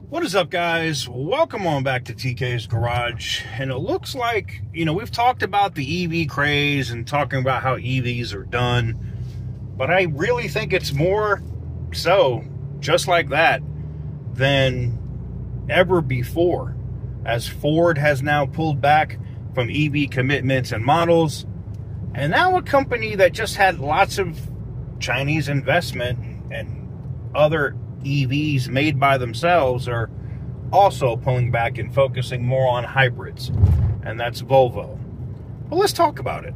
What is up, guys? Welcome on back to TK's Garage. And it looks like, we've talked about the EV craze and talking about how EVs are done, but I really think it's more so just like that than ever before, as Ford has now pulled back from EV commitments and models, and now a company that just had lots of Chinese investment and other EVs made by themselves are also pulling back and focusing more on hybrids, and that's Volvo. Well, let's talk about it.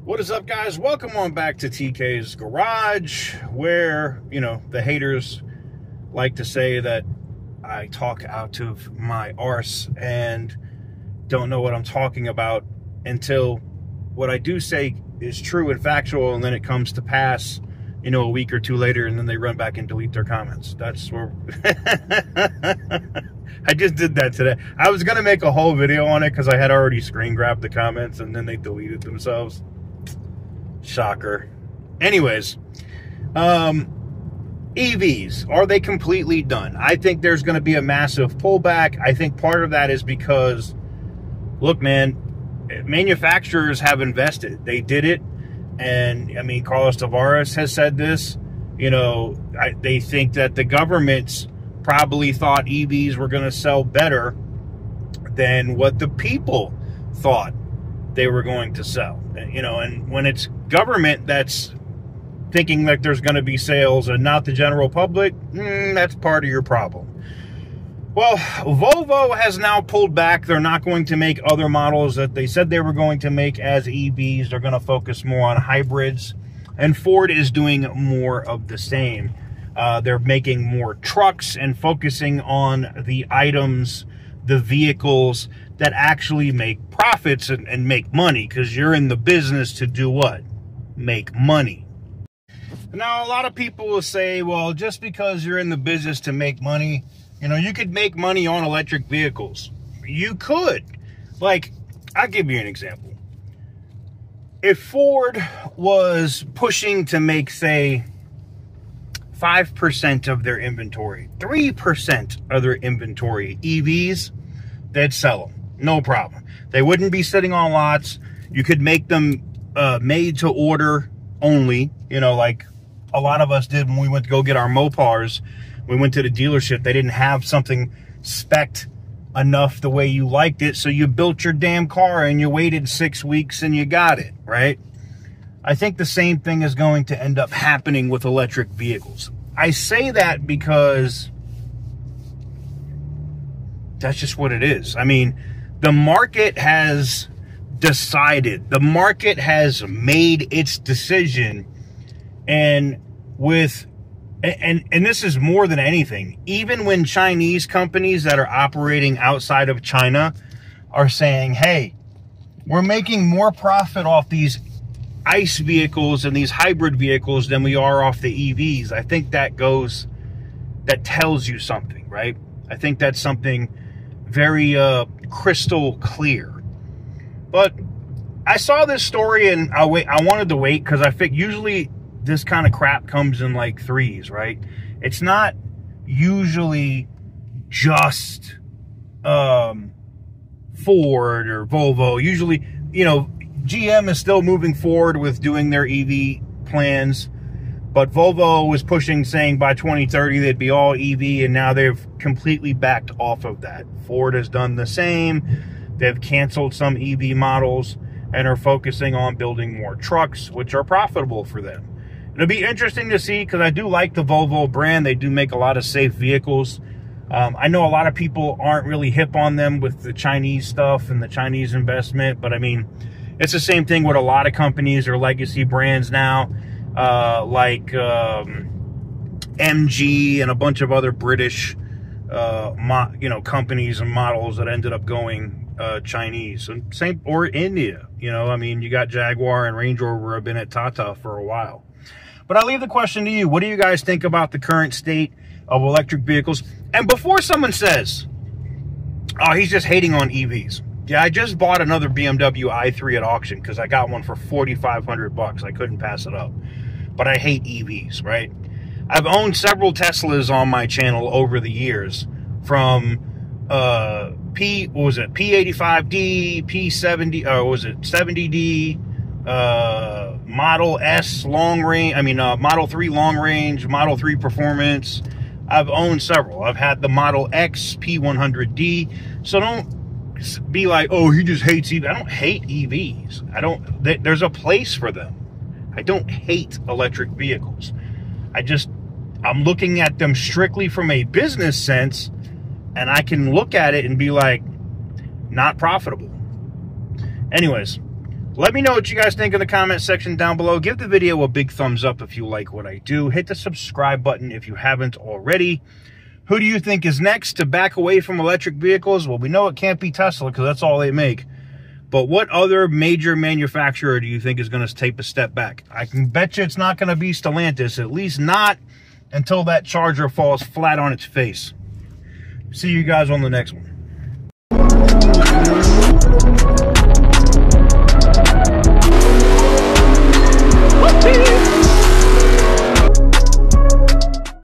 What is up, guys? Welcome on back to TK's Garage, where, the haters like to say that I talk out of my arse and don't know what I'm talking about until what I do say is true and factual, and then it comes to pass, a week or two later, and then they run back and delete their comments. That's where... I just did that today. I was going to make a whole video on it because I had already screen grabbed the comments, and then they deleted themselves. Shocker. Anyways, EVs, are they completely done? I think there's going to be a massive pullback. I think part of that is because, look, man, manufacturers have invested. They did it. And, Carlos Tavares has said this. They think that the governments probably thought EVs were going to sell better than what the people thought they were going to sell. And when it's government that's thinking that there's going to be sales and not the general public, that's part of your problem. Well, Volvo has now pulled back. They're not going to make other models that they said they were going to make as EVs. They're going to focus more on hybrids. And Ford is doing more of the same. They're making more trucks and focusing on the items, the vehicles that actually make profits and make money, because you're in the business to do what? Make money. Now, a lot of people will say, well, just because you're in the business to make money, you could make money on electric vehicles. You could. Like, I'll give you an example. If Ford was pushing to make, say, 5% of their inventory, 3% of their inventory EVs, they'd sell them. No problem. They wouldn't be sitting on lots. You could make them made to order only, like a lot of us did when we went to go get our Mopars. We went to the dealership. They didn't have something spec'd enough the way you liked it, so you built your damn car and you waited 6 weeks and you got it, right? I think the same thing is going to end up happening with electric vehicles. I say that because that's just what it is. The market has decided. The market has made its decision. And this is more than anything. Even when Chinese companies that are operating outside of China are saying, hey, we're making more profit off these ICE vehicles and these hybrid vehicles than we are off the EVs. I think that tells you something, right? I think that's something very crystal clear. But I saw this story and I wanted to wait because I think usually this kind of crap comes in like threes, right? It's not usually just Ford or Volvo. Usually, GM is still moving forward with doing their EV plans, but Volvo was pushing, saying by 2030 they'd be all EV, and now they've completely backed off of that. Ford has done the same. They've canceled some EV models and are focusing on building more trucks, which are profitable for them. It'll be interesting to see, because I do like the Volvo brand. They do make a lot of safe vehicles. I know a lot of people aren't really hip on them with the Chinese stuff and the Chinese investment, but it's the same thing with a lot of companies or legacy brands now, like MG and a bunch of other British, companies and models that ended up going Chinese. And same, or India. You got Jaguar and Range Rover have been at Tata for a while. But I leave the question to you. What do you guys think about the current state of electric vehicles? And before someone says, oh, he's just hating on EVs. Yeah, I just bought another BMW i3 at auction because I got one for $4,500. I couldn't pass it up. But I hate EVs, right? I've owned several Teslas on my channel over the years, from P85D, P70, or was it 70D, Model S long range, Model 3 long range, Model 3 performance. I've owned several. I've had the Model X P100D. So don't be like, oh, he just hates EVs. I don't hate EVs. There's a place for them. I don't hate electric vehicles. I'm looking at them strictly from a business sense, and I can look at it and be like, not profitable. Anyways, let me know what you guys think in the comment section down below. Give the video a big thumbs up if you like what I do. Hit the subscribe button if you haven't already. Who do you think is next to back away from electric vehicles? Well, we know it can't be Tesla because that's all they make. But what other major manufacturer do you think is going to take a step back? I can bet you it's not going to be Stellantis, at least not until that Charger falls flat on its face. See you guys on the next one.